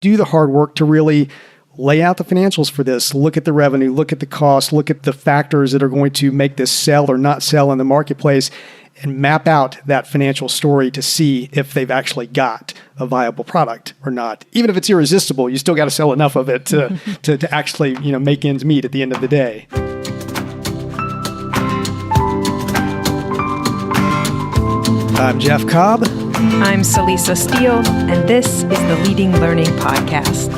do the hard work to really lay out the financials for this, look at the revenue, look at the cost, look at the factors that are going to make this sell or not sell in the marketplace, and map out that financial story to see if they've actually got a viable product or not. Even if it's irresistible, you still got to sell enough of it to actually make ends meet at the end of the day. I'm Jeff Cobb. I'm Celisa Steele, and this is the Leading Learning Podcast.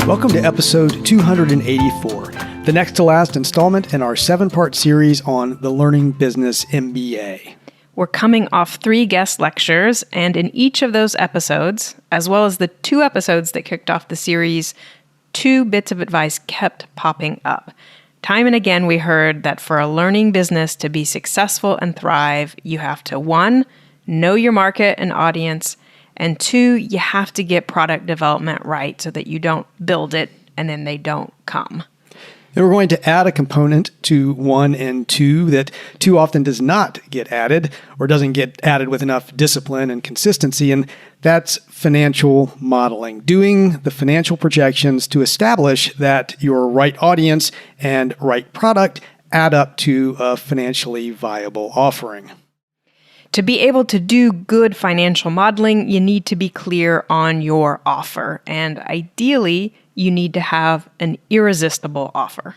Welcome to episode 284, the next to last installment in our 7-part series on the Learning Business MBA. We're coming off 3 guest lectures, and in each of those episodes, as well as the 2 episodes that kicked off the series, 2 bits of advice kept popping up. Time and again, we heard that for a learning business to be successful and thrive, you have to 1, know your market and audience, and 2, you have to get product development right so that you don't build it and then they don't come. And we're going to add a component to 1 and 2 that too often does not get added or doesn't get added with enough discipline and consistency, and that's financial modeling, doing the financial projections to establish that your right audience and right product add up to a financially viable offering. To be able to do good financial modeling, you need to be clear on your offer, and ideally, you need to have an irresistible offer.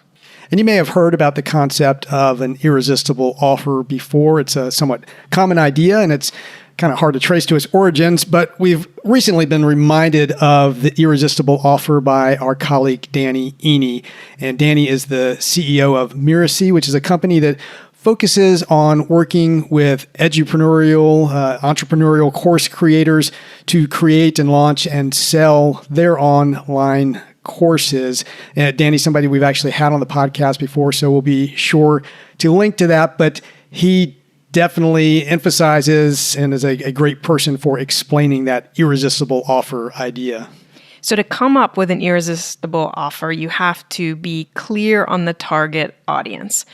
And you may have heard about the concept of an irresistible offer before. It's a somewhat common idea, and it's kind of hard to trace to its origins, but we've recently been reminded of the irresistible offer by our colleague, Danny Iny. And Danny is the CEO of Mirasee, which is a company that focuses on working with entrepreneurial course creators to create and launch and sell their online courses. Danny's somebody we've actually had on the podcast before, so we'll be sure to link to that. But he definitely emphasizes and is a great person for explaining that irresistible offer idea. So to come up with an irresistible offer, you have to be clear on the target audience.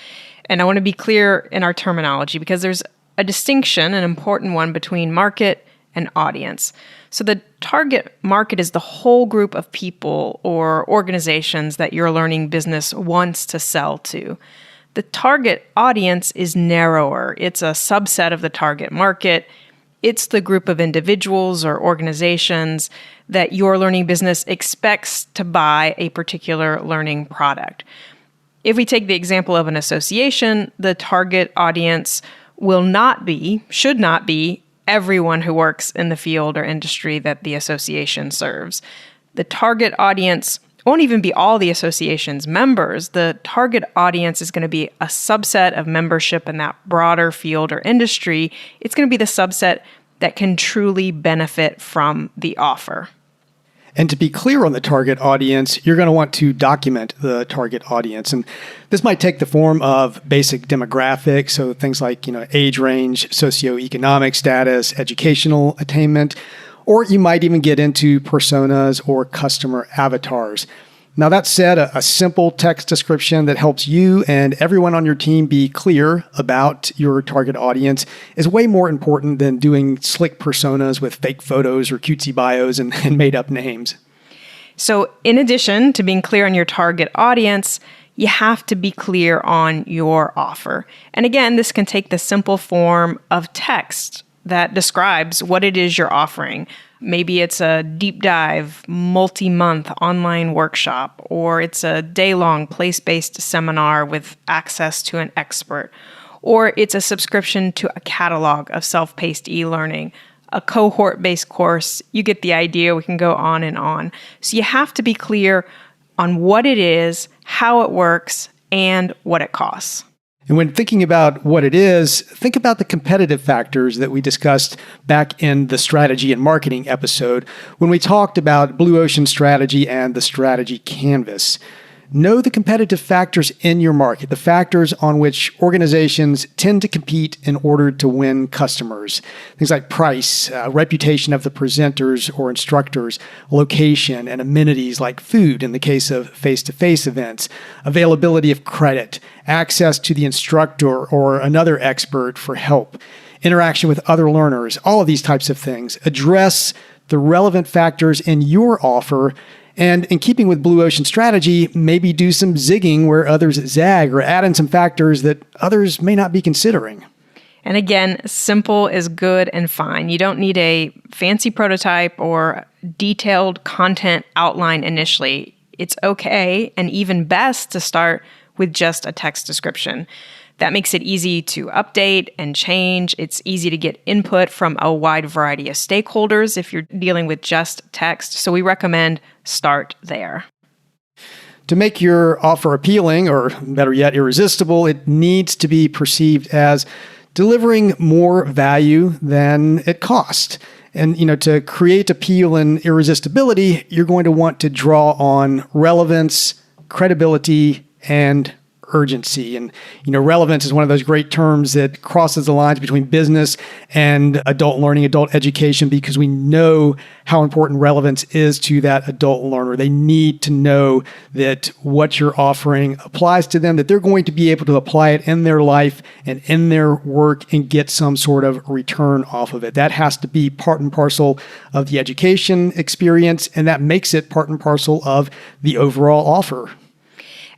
And I want to be clear in our terminology because there's a distinction, an important one, between market and audience. So the target market is the whole group of people or organizations that your learning business wants to sell to. The target audience is narrower. It's a subset of the target market. It's the group of individuals or organizations that your learning business expects to buy a particular learning product. If we take the example of an association, the target audience should not be everyone who works in the field or industry that the association serves. The target audience won't even be all the association's members. The target audience is going to be a subset of membership in that broader field or industry. It's going to be the subset that can truly benefit from the offer. And to be clear on the target audience, you're going to want to document the target audience. And this might take the form of basic demographics, so things like age range, socioeconomic status, educational attainment, or you might even get into personas or customer avatars. Now, that said, a simple text description that helps you and everyone on your team be clear about your target audience is way more important than doing slick personas with fake photos or cutesy bios and made-up names. So in addition to being clear on your target audience, you have to be clear on your offer. And again, this can take the simple form of text that describes what it is you're offering. Maybe it's a deep dive, multi-month online workshop, or it's a day-long place-based seminar with access to an expert, or it's a subscription to a catalog of self-paced e-learning, a cohort-based course. You get the idea. We can go on and on. So you have to be clear on what it is, how it works, and what it costs. And when thinking about what it is, think about the competitive factors that we discussed back in the strategy and marketing episode when we talked about Blue Ocean strategy and the strategy canvas. Know the competitive factors in your market, the factors on which organizations tend to compete in order to win customers. Things like price, reputation of the presenters or instructors, location, and amenities like food in the case of face-to-face events, availability of credit, access to the instructor or another expert for help. interaction with other learners, all of these types of things. Address the relevant factors in your offer. And in keeping with Blue Ocean strategy, maybe do some zigging where others zag, or add in some factors that others may not be considering. And again, simple is good and fine. You don't need a fancy prototype or detailed content outline initially. It's okay and even best to start with just a text description. That makes it easy to update and change. It's easy to get input from a wide variety of stakeholders if you're dealing with just text. So we recommend start there. To make your offer appealing, or better yet, irresistible, it needs to be perceived as delivering more value than it costs. And, to create appeal and irresistibility, you're going to want to draw on relevance, credibility, and urgency. And, relevance is one of those great terms that crosses the lines between business and adult learning, adult education, because we know how important relevance is to that adult learner. They need to know that what you're offering applies to them, that they're going to be able to apply it in their life and in their work and get some sort of return off of it. That has to be part and parcel of the education experience, and that makes it part and parcel of the overall offer.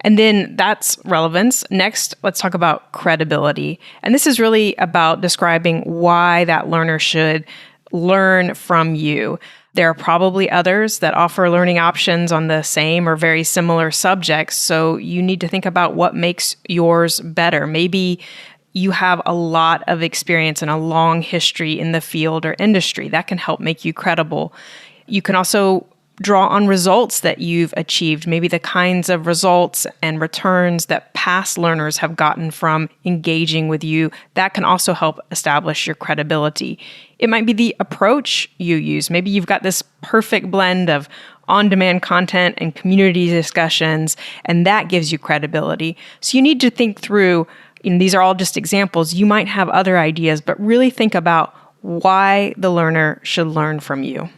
And then that's relevance. Next, let's talk about credibility. And this is really about describing why that learner should learn from you. There are probably others that offer learning options on the same or very similar subjects. So you need to think about what makes yours better. Maybe you have a lot of experience and a long history in the field or industry. That can help make you credible. You can also draw on results that you've achieved, maybe the kinds of results and returns that past learners have gotten from engaging with you. That can also help establish your credibility. It might be the approach you use. Maybe you've got this perfect blend of on-demand content and community discussions, and that gives you credibility. So you need to think through, these are all just examples. You might have other ideas, but really think about why the learner should learn from you.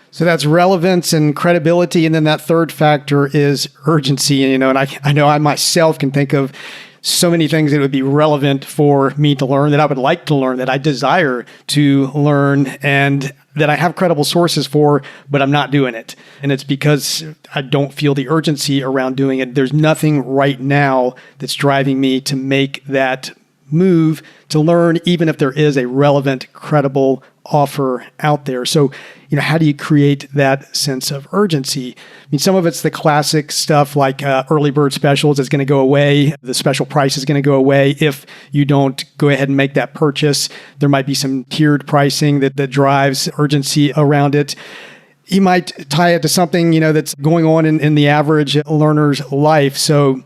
So that's relevance and credibility. And then that third factor is urgency. And, I know I myself can think of so many things that would be relevant for me to learn, that I would like to learn, that I desire to learn, and that I have credible sources for, but I'm not doing it. And it's because I don't feel the urgency around doing it. There's nothing right now that's driving me to make that move to learn, even if there is a relevant, credible offer out there. So, how do you create that sense of urgency? Some of it's the classic stuff like early bird specials is going to go away. The special price is going to go away if you don't go ahead and make that purchase. There might be some tiered pricing that drives urgency around it. You might tie it to something, that's going on in the average learner's life. So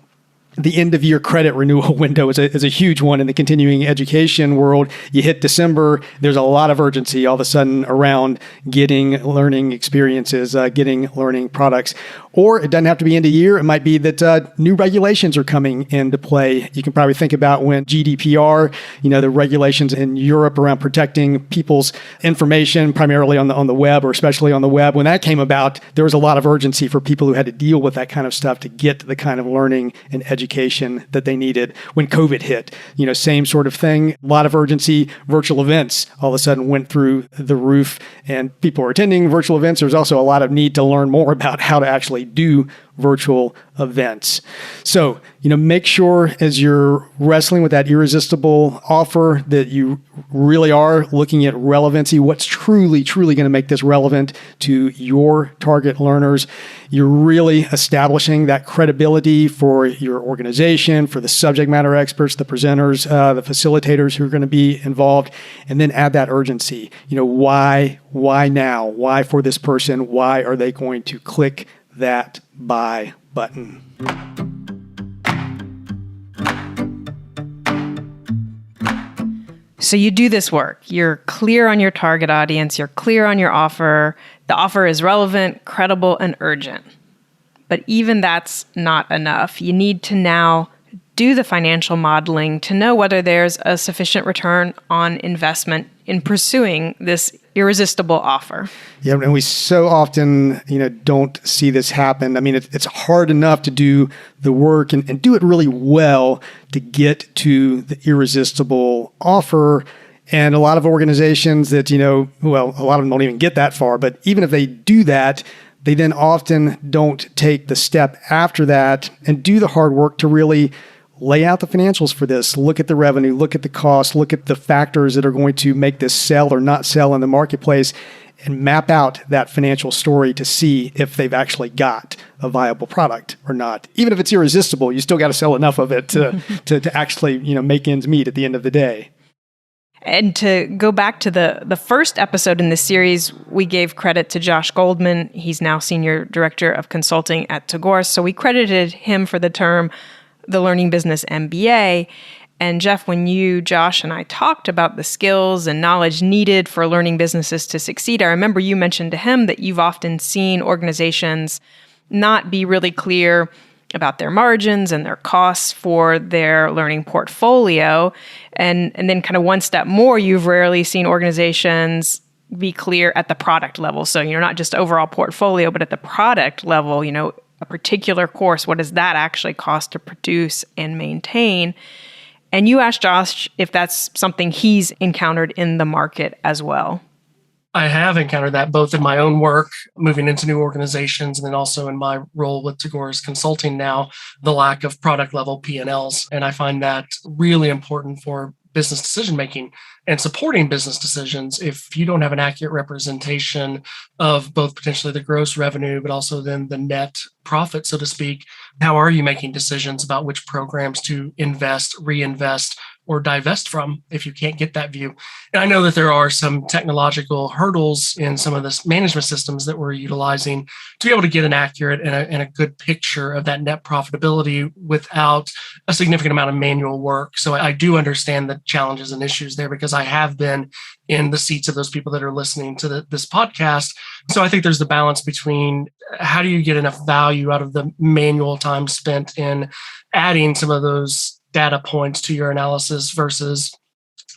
the end of year credit renewal window is a huge one in the continuing education world. You hit December, there's a lot of urgency all of a sudden around getting learning experiences, getting learning products. Or it doesn't have to be end of year. It might be that new regulations are coming into play. You can probably think about when GDPR, the regulations in Europe around protecting people's information, primarily on the web, or especially on the web. When that came about, there was a lot of urgency for people who had to deal with that kind of stuff to get the kind of learning and education that they needed. When COVID hit, same sort of thing. A lot of urgency. Virtual events all of a sudden went through the roof, and people were attending virtual events. There's also a lot of need to learn more about how to actually do virtual events. So, make sure as you're wrestling with that irresistible offer that you really are looking at relevancy. What's truly going to make this relevant to your target learners? You're really establishing that credibility for your organization, for the subject matter experts, the presenters, the facilitators who are going to be involved, and then add that urgency. Why now? Why for this person? Why are they going to click that buy button? So you do this work. You're clear on your target audience. You're clear on your offer. The offer is relevant, credible, and urgent. But even that's not enough. You need to now do the financial modeling to know whether there's a sufficient return on investment in pursuing this irresistible offer. Yeah, and we so often, don't see this happen. It's hard enough to do the work and do it really well to get to the irresistible offer. And a lot of organizations that, well, a lot of them don't even get that far, but even if they do that, they then often don't take the step after that and do the hard work to really lay out the financials for this. Look at the revenue, look at the cost, look at the factors that are going to make this sell or not sell in the marketplace, and map out that financial story to see if they've actually got a viable product or not. Even if it's irresistible, you still got to sell enough of it to actually make ends meet at the end of the day. And to go back to the first episode in this series, we gave credit to Josh Goldman. He's now Senior Director of Consulting at Tagore. So we credited him for the term the Learning Business MBA. And Jeff, when you, Josh, and I talked about the skills and knowledge needed for learning businesses to succeed, I remember you mentioned to him that you've often seen organizations not be really clear about their margins and their costs for their learning portfolio. And then kind of one step more, you've rarely seen organizations be clear at the product level. So, not just overall portfolio, but at the product level, a particular course, what does that actually cost to produce and maintain? And you asked Josh if that's something he's encountered in the market as well. I have encountered that both in my own work, moving into new organizations, and then also in my role with Tagore's consulting now, the lack of product level P&Ls. And I find that really important for business decision making and supporting business decisions. If you don't have an accurate representation of both potentially the gross revenue, but also then the net profit, so to speak, how are you making decisions about which programs to invest, reinvest, or divest from if you can't get that view? And I know that there are some technological hurdles in some of the management systems that we're utilizing to be able to get an accurate and a good picture of that net profitability without a significant amount of manual work. So I do understand the challenges and issues there because I have been in the seats of those people that are listening to this podcast. So I think there's the balance between how do you get enough value out of the manual time spent in adding some of those data points to your analysis versus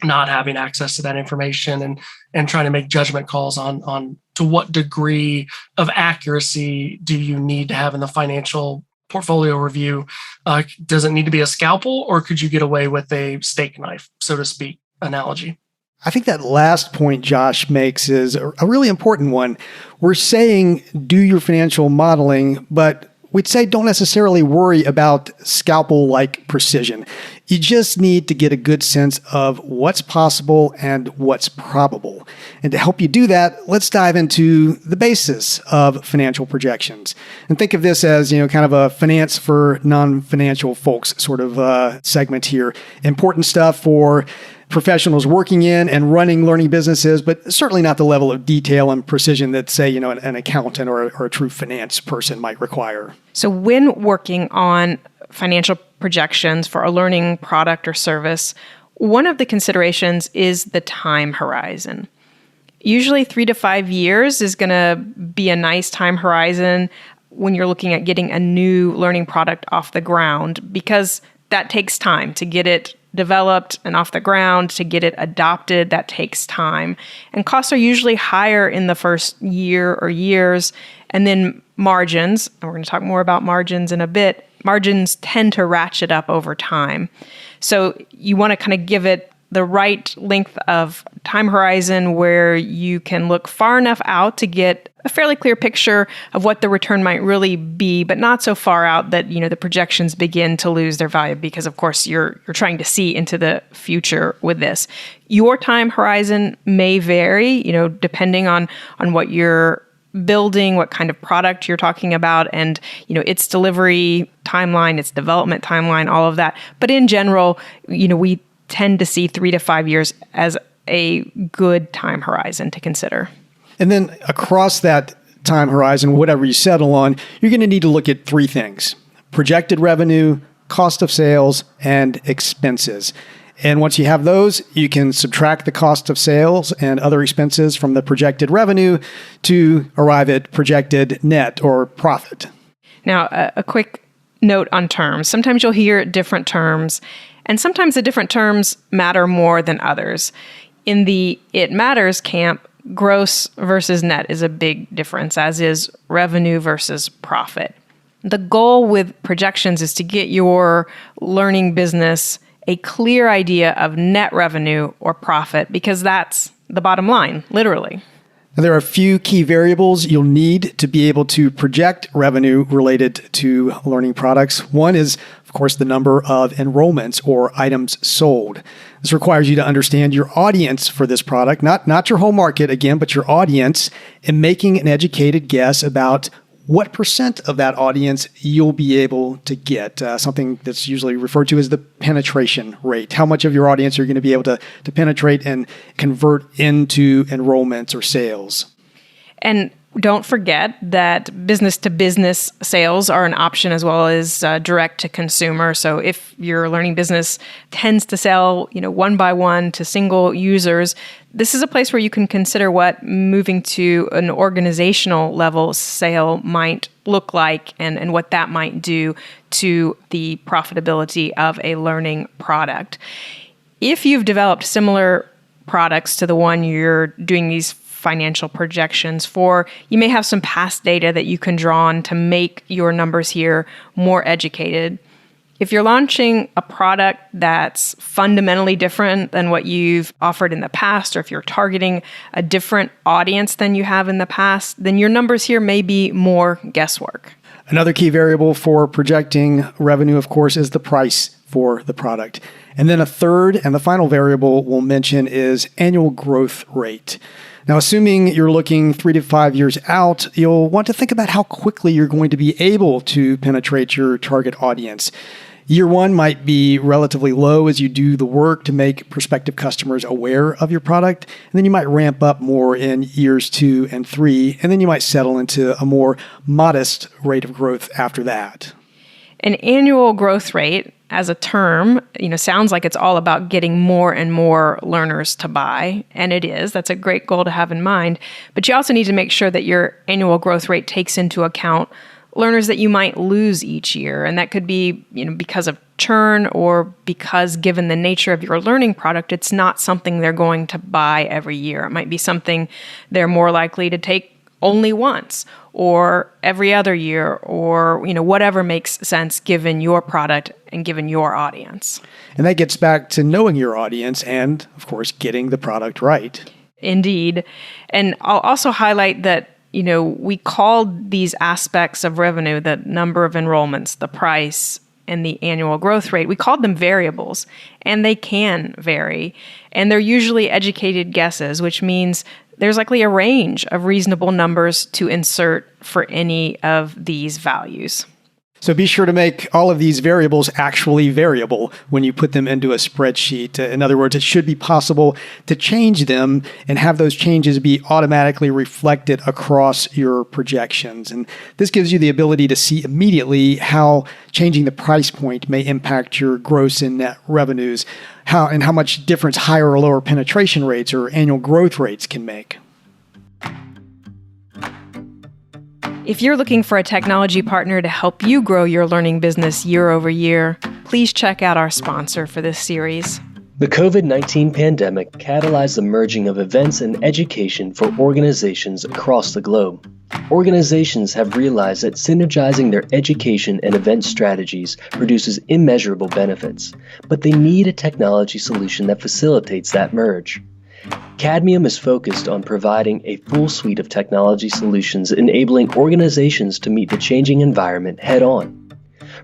not having access to that information and trying to make judgment calls on to what degree of accuracy do you need to have in the financial portfolio review. Does it need to be a scalpel, or could you get away with a steak knife, so to speak, analogy? I think that last point Josh makes is a really important one. We're saying do your financial modeling, but we'd say don't necessarily worry about scalpel-like precision. You just need to get a good sense of what's possible and what's probable. And to help you do that, let's dive into the basis of financial projections. And think of this as, kind of a finance for non-financial folks sort of segment here. Important stuff for professionals working in and running learning businesses, but certainly not the level of detail and precision that, say, an accountant or a true finance person might require. So when working on financial projections for a learning product or service, one of the considerations is the time horizon. Usually 3 to 5 years is going to be a nice time horizon when you're looking at getting a new learning product off the ground, because that takes time to get it developed and off the ground, to get it adopted. That takes time. And costs are usually higher in the first year or years. And then margins, and we're going to talk more about margins in a bit, margins tend to ratchet up over time. So you want to kind of give it the right length of time horizon where you can look far enough out to get a fairly clear picture of what the return might really be, but not so far out that, the projections begin to lose their value because, of course, you're trying to see into the future with this. Your time horizon may vary, depending on what you're building, what kind of product you're talking about, and, its delivery timeline, its development timeline, all of that. But in general, we tend to see 3 to 5 years as a good time horizon to consider. And then across that time horizon, whatever you settle on, you're going to need to look at 3 things: projected revenue, cost of sales, and expenses. And once you have those, you can subtract the cost of sales and other expenses from the projected revenue to arrive at projected net or profit. Now, a quick note on terms. Sometimes you'll hear different terms, and sometimes the different terms matter more than others. In the it matters camp, gross versus net is a big difference, as is revenue versus profit. The goal with projections is to get your learning business a clear idea of net revenue or profit, because that's the bottom line, literally. Now, there are a few key variables you'll need to be able to project revenue related to learning products. One is, of course, the number of enrollments or items sold. This requires you to understand your audience for this product, not your whole market again, but your audience, and making an educated guess about what percent of that audience you'll be able to get. Something that's usually referred to as the penetration rate. How much of your audience are you going to be able to penetrate and convert into enrollments or sales? And don't forget that business-to-business sales are an option as well as direct-to-consumer. So if your learning business tends to sell, one by one to single users, this is a place where you can consider what moving to an organizational level sale might look like and what that might do to the profitability of a learning product. If you've developed similar products to the one you're doing these financial projections for, you may have some past data that you can draw on to make your numbers here more educated. If you're launching a product that's fundamentally different than what you've offered in the past, or if you're targeting a different audience than you have in the past, then your numbers here may be more guesswork. Another key variable for projecting revenue, of course, is the price for the product. And then a third and the final variable we'll mention is annual growth rate. Now, assuming you're looking 3 to 5 years out, you'll want to think about how quickly you're going to be able to penetrate your target audience. Year one might be relatively low as you do the work to make prospective customers aware of your product, and then you might ramp up more in years 2 and 3, and then you might settle into a more modest rate of growth after that. An annual growth rate as a term, sounds like it's all about getting more and more learners to buy, and it is. That's a great goal to have in mind. But you also need to make sure that your annual growth rate takes into account learners that you might lose each year, and that could be, because of churn or because given the nature of your learning product, it's not something they're going to buy every year. It might be something they're more likely to take only once or every other year, or whatever makes sense given your product and given your audience. And that gets back to knowing your audience and, of course, getting the product right. Indeed. And I'll also highlight that we called these aspects of revenue, the number of enrollments, the price, and the annual growth rate, we called them variables, and they can vary. And they're usually educated guesses, which means there's likely a range of reasonable numbers to insert for any of these values. So be sure to make all of these variables actually variable when you put them into a spreadsheet. In other words, it should be possible to change them and have those changes be automatically reflected across your projections. And this gives you the ability to see immediately how changing the price point may impact your gross and net revenues, how much difference higher or lower penetration rates or annual growth rates can make. If you're looking for a technology partner to help you grow your learning business year over year, please check out our sponsor for this series. The COVID-19 pandemic catalyzed the merging of events and education for organizations across the globe. Organizations have realized that synergizing their education and event strategies produces immeasurable benefits, but they need a technology solution that facilitates that merge. Cadmium is focused on providing a full suite of technology solutions enabling organizations to meet the changing environment head-on.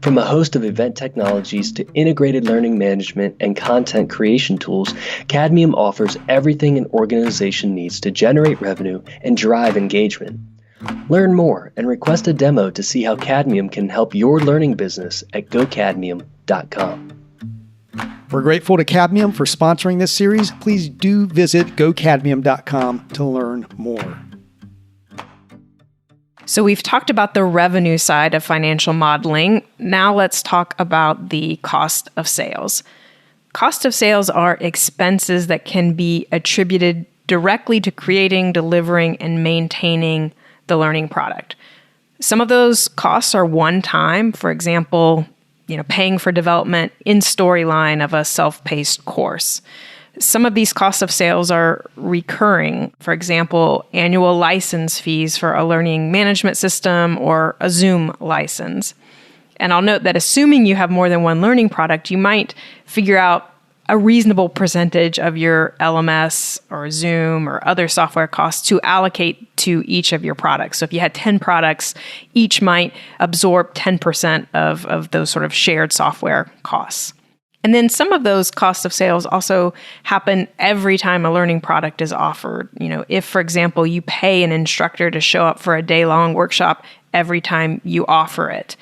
From a host of event technologies to integrated learning management and content creation tools, Cadmium offers everything an organization needs to generate revenue and drive engagement. Learn more and request a demo to see how Cadmium can help your learning business at gocadmium.com. We're grateful to Cadmium for sponsoring this series. Please do visit gocadmium.com to learn more. So we've talked about the revenue side of financial modeling. Now let's talk about the cost of sales. Cost of sales are expenses that can be attributed directly to creating, delivering, and maintaining the learning product. Some of those costs are one-time. For example, paying for development in storyline of a self-paced course. Some of these costs of sales are recurring. For example, annual license fees for a learning management system or a Zoom license. And I'll note that assuming you have more than one learning product, you might figure out a reasonable percentage of your LMS or Zoom or other software costs to allocate to each of your products. So if you had 10 products, each might absorb 10% of those sort of shared software costs. And then some of those costs of sales also happen every time a learning product is offered. If, for example, you pay an instructor to show up for a day-long workshop every time you offer it.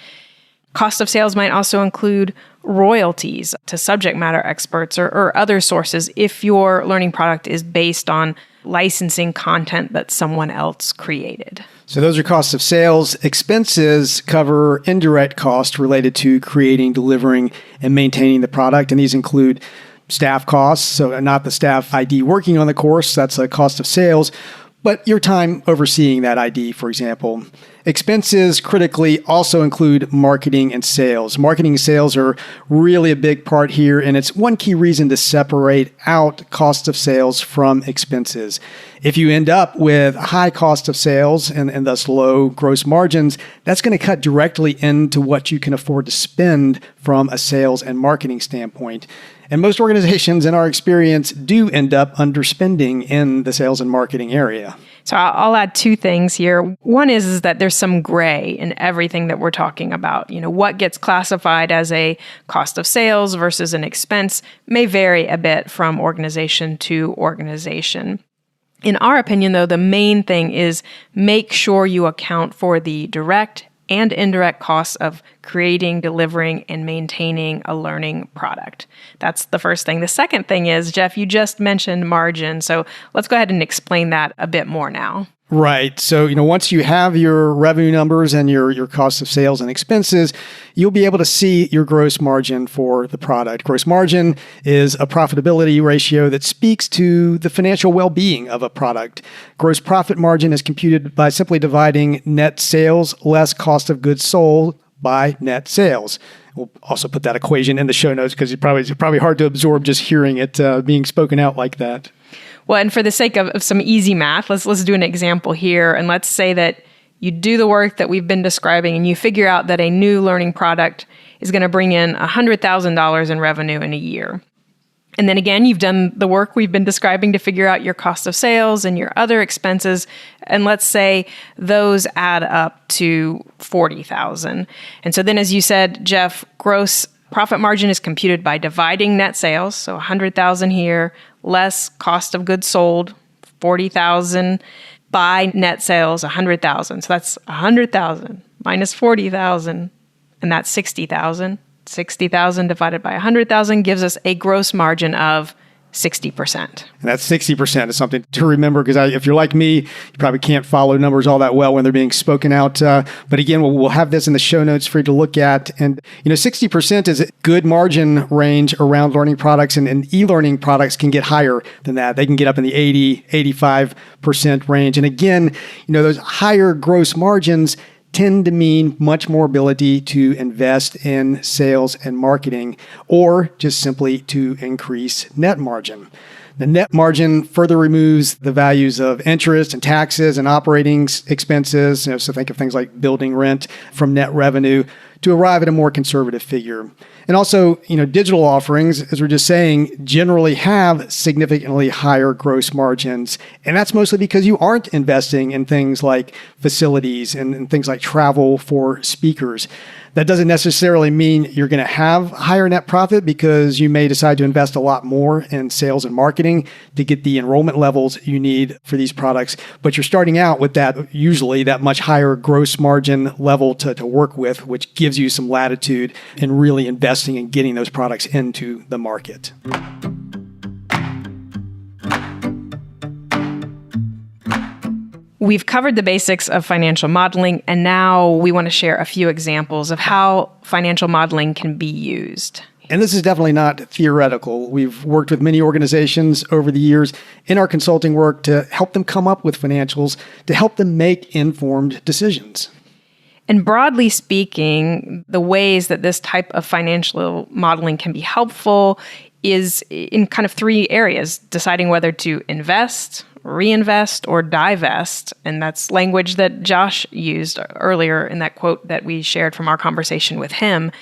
Cost of sales might also include royalties to subject matter experts or other sources if your learning product is based on licensing content that someone else created. So those are costs of sales. Expenses cover indirect costs related to creating, delivering, and maintaining the product. And these include staff costs. So not the staff ID working on the course, that's a cost of sales, but your time overseeing that ID, for example. Expenses critically also include marketing and sales. Marketing and sales are really a big part here, and it's one key reason to separate out cost of sales from expenses. If you end up with high cost of sales and thus low gross margins, that's going to cut directly into what you can afford to spend from a sales and marketing standpoint. And most organizations, in our experience, do end up underspending in the sales and marketing area. So I'll add two things here. One is that there's some gray in everything that we're talking about. What gets classified as a cost of sales versus an expense may vary a bit from organization to organization. In our opinion, though, the main thing is make sure you account for the direct and indirect costs of creating, delivering, and maintaining a learning product. That's the first thing. The second thing is, Jeff, you just mentioned margin. So let's go ahead and explain that a bit more now. Right. So, once you have your revenue numbers and your cost of sales and expenses, you'll be able to see your gross margin for the product. Gross margin is a profitability ratio that speaks to the financial well-being of a product. Gross profit margin is computed by simply dividing net sales less cost of goods sold by net sales. We'll also put that equation in the show notes because it's probably hard to absorb just hearing it being spoken out like that. Well, and for the sake of some easy math, let's do an example here. And let's say that you do the work that we've been describing and you figure out that a new learning product is going to bring in $100,000 in revenue in a year. And then again, you've done the work we've been describing to figure out your cost of sales and your other expenses. And let's say those add up to $40,000. And so then, as you said, Jeff, gross profit margin is computed by dividing net sales, so $100,000 here, less cost of goods sold, $40,000, by net sales, $100,000. So that's $100,000 minus $40,000, and that's $60,000. $60,000 divided by $100,000 gives us a gross margin of 60%. And that's 60% is something to remember because if you're like me, you probably can't follow numbers all that well when they're being spoken out. But again, we'll have this in the show notes for you to look at. And 60% is a good margin range around learning products, and e-learning products can get higher than that. They can get up in the 80, 85% range. And again, those higher gross margins tend to mean much more ability to invest in sales and marketing, or just simply to increase net margin. The net margin further removes the values of interest and taxes and operating expenses. So think of things like building rent from net revenue to arrive at a more conservative figure. And also, digital offerings, as we're just saying, generally have significantly higher gross margins. And that's mostly because you aren't investing in things like facilities and things like travel for speakers. That doesn't necessarily mean you're going to have higher net profit because you may decide to invest a lot more in sales and marketing to get the enrollment levels you need for these products. But you're starting out with usually that much higher gross margin level to work with, which gives you some latitude in really investing and getting those products into the market. We've covered the basics of financial modeling, and now we want to share a few examples of how financial modeling can be used. And this is definitely not theoretical. We've worked with many organizations over the years in our consulting work to help them come up with financials, to help them make informed decisions. And broadly speaking, the ways that this type of financial modeling can be helpful is in kind of three areas: deciding whether to invest reinvest, or divest. And that's language that Josh used earlier in that quote that we shared from our conversation with him.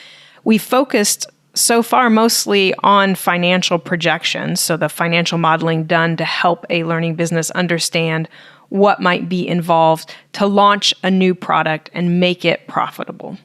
We focused so far mostly on financial projections, so the financial modeling done to help a learning business understand what might be involved to launch a new product and make it profitable.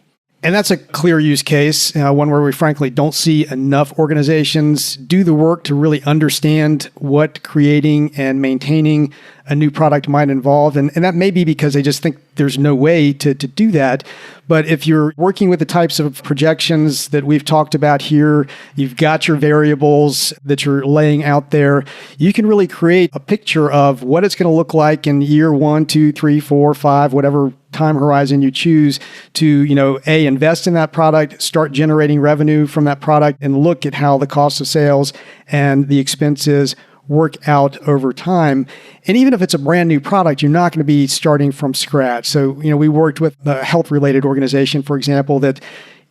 And that's a clear use case, one where we frankly don't see enough organizations do the work to really understand what creating and maintaining a new product might involve. And that may be because they just think there's no way to do that. But if you're working with the types of projections that we've talked about here, you've got your variables that you're laying out there, you can really create a picture of what it's going to look like in year 1, 2, 3, 4, 5, whatever time horizon you choose to, invest in that product, start generating revenue from that product, and look at how the cost of sales and the expenses work out over time. And even if it's a brand new product, you're not going to be starting from scratch. So, we worked with a health-related organization, for example, that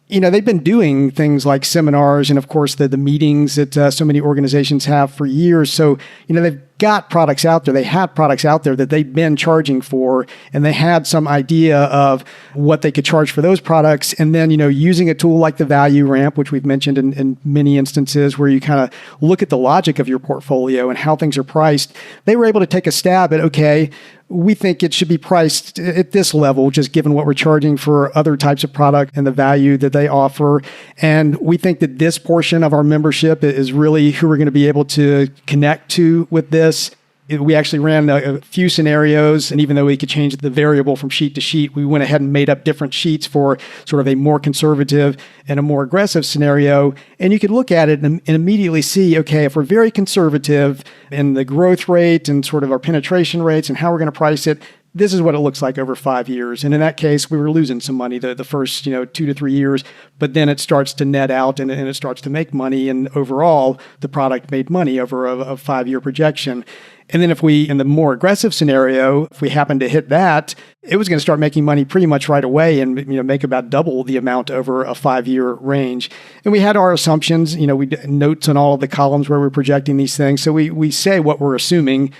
they've been doing things like seminars and, of course, the meetings that so many organizations have for years. So, they've got products out there. They had products out there that they've been charging for, and they had some idea of what they could charge for those products. And then, using a tool like the value ramp, which we've mentioned in many instances, where you kind of look at the logic of your portfolio and how things are priced, they were able to take a stab at, okay, we think it should be priced at this level, just given what we're charging for other types of product and the value that they offer. And we think that this portion of our membership is really who we're going to be able to connect to with this. We actually ran a few scenarios, and even though we could change the variable from sheet to sheet, we went ahead and made up different sheets for sort of a more conservative and a more aggressive scenario. And you could look at it and immediately see, okay, if we're very conservative in the growth rate and sort of our penetration rates and how we're going to price it, this is what it looks like over 5 years. And in that case, we were losing some money the first 2 to 3 years, but then it starts to net out and it starts to make money. And overall, the product made money over a 5-year projection. And then if we, in the more aggressive scenario, if we happen to hit that, it was going to start making money pretty much right away and make about double the amount over a 5-year range. And we had our assumptions, we did notes on all of the columns where we're projecting these things. So we say what we're assuming,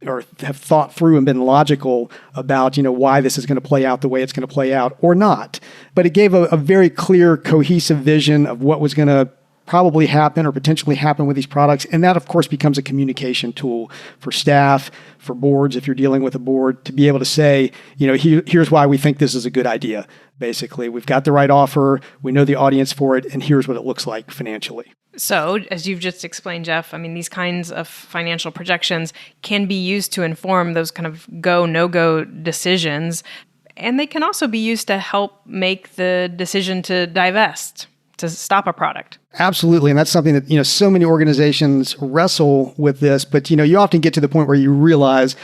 or have thought through and been logical about, why this is going to play out the way it's going to play out or not. But it gave a very clear, cohesive vision of what was going to probably happen or potentially happen with these products. And that, of course, becomes a communication tool for staff, for boards, if you're dealing with a board, to be able to say, here's why we think this is a good idea. Basically, we've got the right offer, we know the audience for it, and here's what it looks like financially. So, as you've just explained, Jeff, these kinds of financial projections can be used to inform those kind of go, no-go decisions. And they can also be used to help make the decision to divest, to stop a product. Absolutely. And that's something that, so many organizations wrestle with this, but, you often get to the point where you realize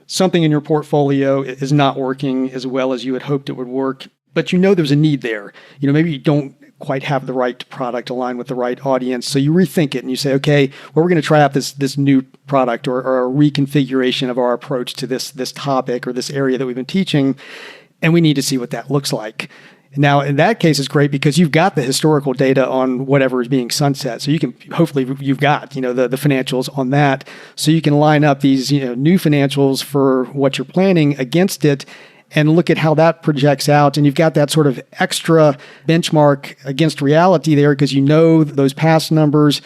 something in your portfolio is not working as well as you had hoped it would work, but there's a need there. Maybe you don't quite have the right product aligned with the right audience. So you rethink it and you say, okay, well, we're going to try out this new product or a reconfiguration of our approach to this topic or this area that we've been teaching. And we need to see what that looks like. Now, in that case, it's great because you've got the historical data on whatever is being sunset. So you can, hopefully you've got, the financials on that. So you can line up these, new financials for what you're planning against it and look at how that projects out. And you've got that sort of extra benchmark against reality there because those past numbers,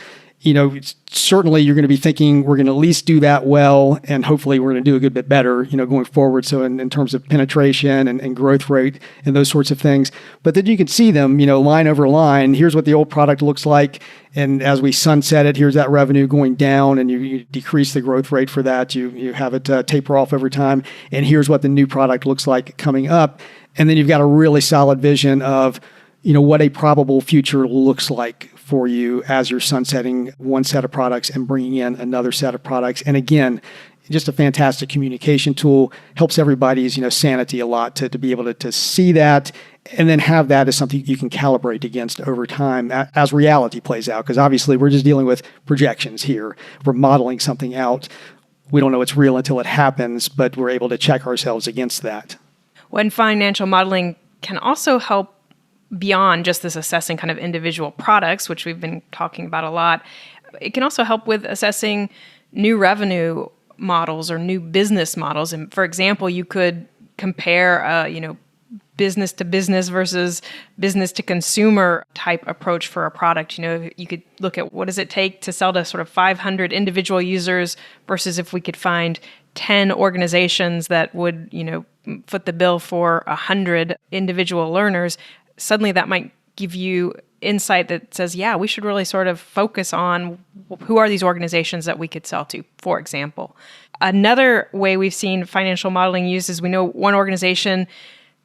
certainly you're going to be thinking we're going to at least do that well, and hopefully we're going to do a good bit better, going forward. So in terms of penetration and growth rate and those sorts of things. But then you can see them, line over line. Here's what the old product looks like. And as we sunset it, here's that revenue going down, and you decrease the growth rate for that. You have it taper off over time. And here's what the new product looks like coming up. And then you've got a really solid vision of, what a probable future looks like for you as you're sunsetting one set of products and bringing in another set of products. And again, just a fantastic communication tool, helps everybody's, sanity a lot to be able to see that and then have that as something you can calibrate against over time as reality plays out. Because obviously we're just dealing with projections here. We're modeling something out. We don't know it's real until it happens, but we're able to check ourselves against that. When financial modeling can also help beyond just this assessing kind of individual products, which we've been talking about a lot, it can also help with assessing new revenue models or new business models. And for example, you could compare, business to business versus business to consumer type approach for a product. You could look at what does it take to sell to sort of 500 individual users versus if we could find 10 organizations that would, foot the bill for 100 individual learners. Suddenly that might give you insight that says, yeah, we should really sort of focus on who are these organizations that we could sell to, for example. Another way we've seen financial modeling used is we know one organization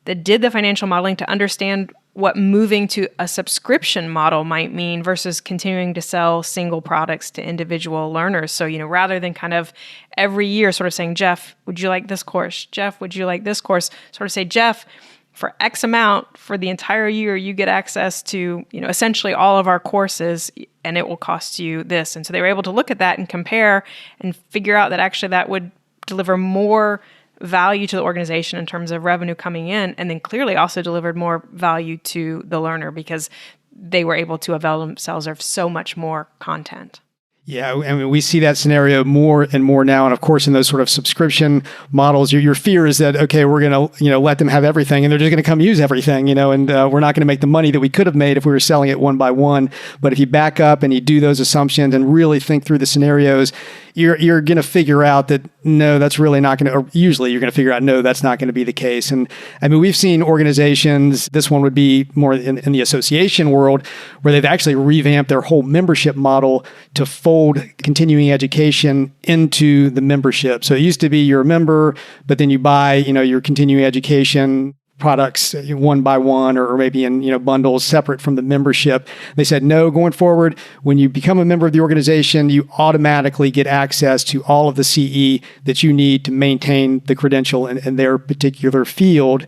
that did the financial modeling to understand what moving to a subscription model might mean versus continuing to sell single products to individual learners. So, rather than kind of every year sort of saying, Jeff, would you like this course? Jeff, would you like this course? Sort of say, Jeff, for X amount for the entire year, you get access to, essentially all of our courses, and it will cost you this. And so they were able to look at that and compare and figure out that actually that would deliver more value to the organization in terms of revenue coming in, and then clearly also delivered more value to the learner because they were able to avail themselves of so much more content. Yeah, I mean, we see that scenario more and more now. And of course, in those sort of subscription models, your fear is that, okay, we're going to, let them have everything and they're just going to come use everything, and we're not going to make the money that we could have made if we were selling it one by one. But if you back up and you do those assumptions and really think through the scenarios, you're going to figure out that, no, that's really not going to, or usually you're going to figure out, no, that's not going to be the case. And I mean, we've seen organizations, this one would be more in the association world, where they've actually revamped their whole membership model to fold continuing education into the membership. So it used to be you're a member, but then you buy, your continuing education products one by one, or maybe in bundles separate from the membership. They said, no, going forward, when you become a member of the organization, you automatically get access to all of the CE that you need to maintain the credential in their particular field.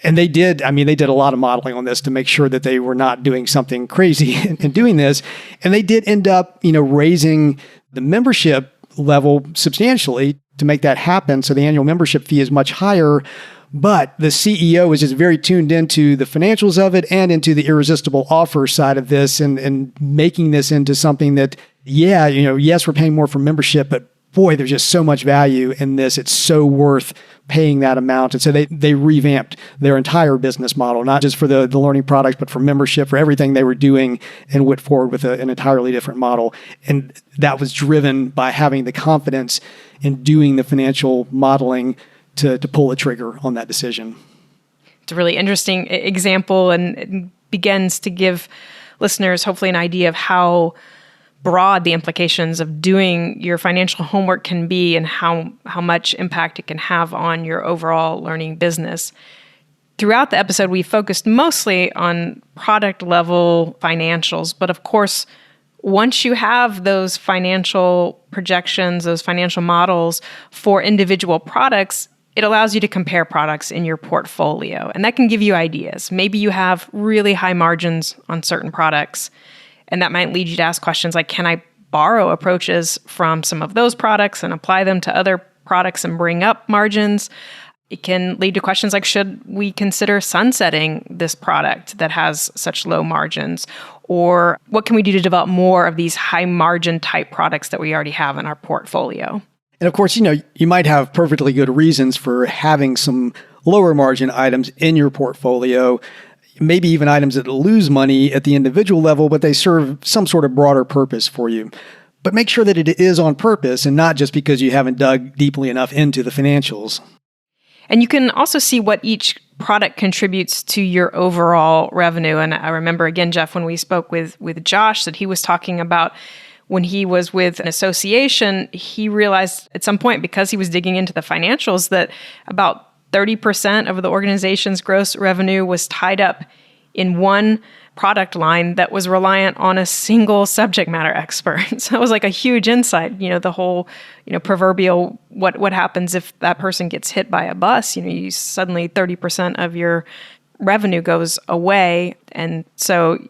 And they did a lot of modeling on this to make sure that they were not doing something crazy in doing this. And they did end up, raising the membership level substantially to make that happen. So the annual membership fee is much higher. But the CEO is just very tuned into the financials of it and into the irresistible offer side of this, and making this into something that, yes, we're paying more for membership, but boy, there's just so much value in this. It's so worth paying that amount. And so they revamped their entire business model, not just for the learning products, but for membership, for everything they were doing, and went forward with an entirely different model. And that was driven by having the confidence in doing the financial modeling to pull the trigger on that decision. It's a really interesting example, and it begins to give listeners hopefully an idea of how broad the implications of doing your financial homework can be, and how much impact it can have on your overall learning business. Throughout the episode, we focused mostly on product level financials, but of course, once you have those financial projections, those financial models for individual products, it allows you to compare products in your portfolio, and that can give you ideas. Maybe you have really high margins on certain products, and that might lead you to ask questions like, can I borrow approaches from some of those products and apply them to other products and bring up margins? It can lead to questions like, should we consider sunsetting this product that has such low margins? Or what can we do to develop more of these high margin type products that we already have in our portfolio? And of course, you might have perfectly good reasons for having some lower margin items in your portfolio, maybe even items that lose money at the individual level, but they serve some sort of broader purpose for you. But make sure that it is on purpose and not just because you haven't dug deeply enough into the financials. And you can also see what each product contributes to your overall revenue. And I remember, again, Jeff, when we spoke with Josh, that he was talking about when he was with an association, he realized at some point, because he was digging into the financials, that about 30% of the organization's gross revenue was tied up in one product line that was reliant on a single subject matter expert. So it was like a huge insight, the whole, proverbial, what happens if that person gets hit by a bus, you suddenly 30% of your revenue goes away. And so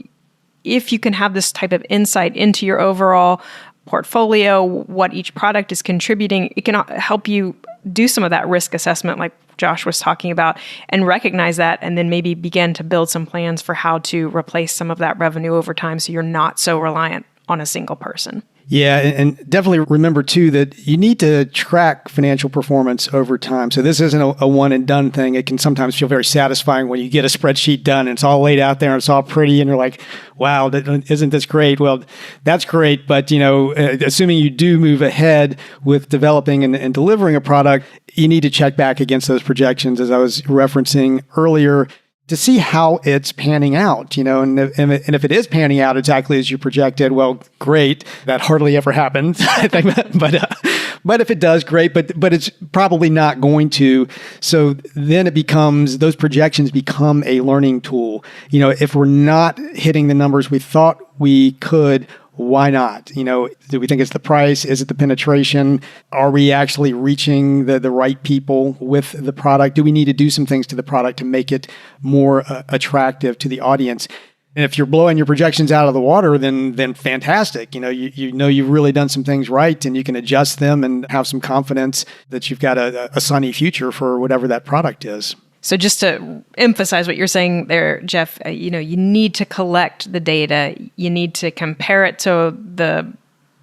if you can have this type of insight into your overall portfolio, what each product is contributing, it can help you do some of that risk assessment like Josh was talking about, and recognize that, and then maybe begin to build some plans for how to replace some of that revenue over time so you're not so reliant on a single person. Yeah, and definitely remember too that you need to track financial performance over time. So this isn't a one and done thing. It can sometimes feel very satisfying when you get a spreadsheet done and it's all laid out there and it's all pretty and you're like, wow, isn't this great? Well, that's great. But, assuming you do move ahead with developing and delivering a product, you need to check back against those projections, as I was referencing earlier, to see how it's panning out, and if it is panning out exactly as you projected, well, great. That hardly ever happens, I think. But if it does, great. But it's probably not going to. So then those projections become a learning tool. If we're not hitting the numbers we thought we could, why not? Do we think it's the price? Is it the penetration? Are we actually reaching the right people with the product? Do we need to do some things to the product to make it more attractive to the audience? And if you're blowing your projections out of the water, then fantastic. You've really done some things right and you can adjust them and have some confidence that you've got a sunny future for whatever that product is. So just to emphasize what you're saying there, Jeff, you need to collect the data. You need to compare it to the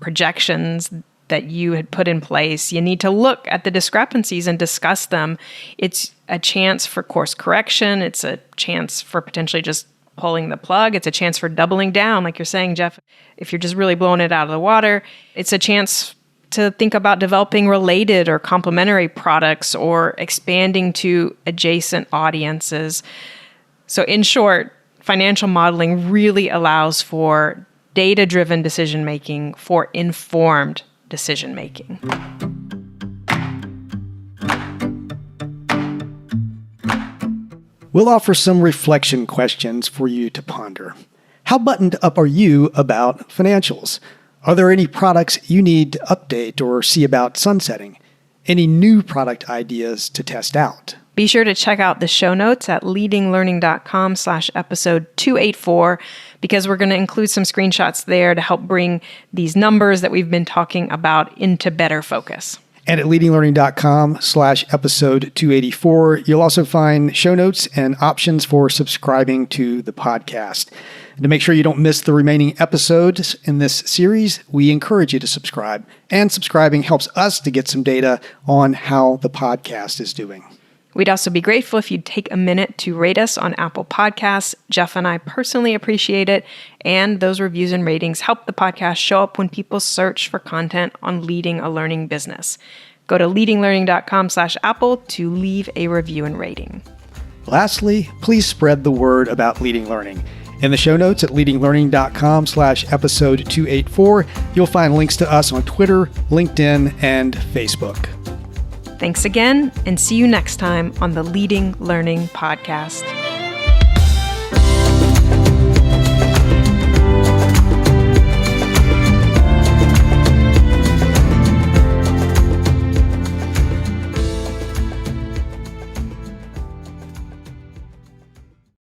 projections that you had put in place. You need to look at the discrepancies and discuss them. It's a chance for course correction. It's a chance for potentially just pulling the plug. It's a chance for doubling down, like you're saying, Jeff. If you're just really blowing it out of the water, it's a chance to think about developing related or complementary products or expanding to adjacent audiences. So in short, financial modeling really allows for data-driven decision-making, for informed decision-making. We'll offer some reflection questions for you to ponder. How buttoned up are you about financials? Are there any products you need to update or see about sunsetting? Any new product ideas to test out? Be sure to check out the show notes at leadinglearning.com/episode 284 because we're going to include some screenshots there to help bring these numbers that we've been talking about into better focus. And at leadinglearning.com/episode 284, you'll also find show notes and options for subscribing to the podcast. And to make sure you don't miss the remaining episodes in this series, we encourage you to subscribe. And subscribing helps us to get some data on how the podcast is doing. We'd also be grateful if you'd take a minute to rate us on Apple Podcasts. Jeff and I personally appreciate it. And those reviews and ratings help the podcast show up when people search for content on leading a learning business. Go to leadinglearning.com/Apple to leave a review and rating. Lastly, please spread the word about Leading Learning. In the show notes at leadinglearning.com/episode 284, you'll find links to us on Twitter, LinkedIn, and Facebook. Thanks again, and see you next time on the Leading Learning Podcast.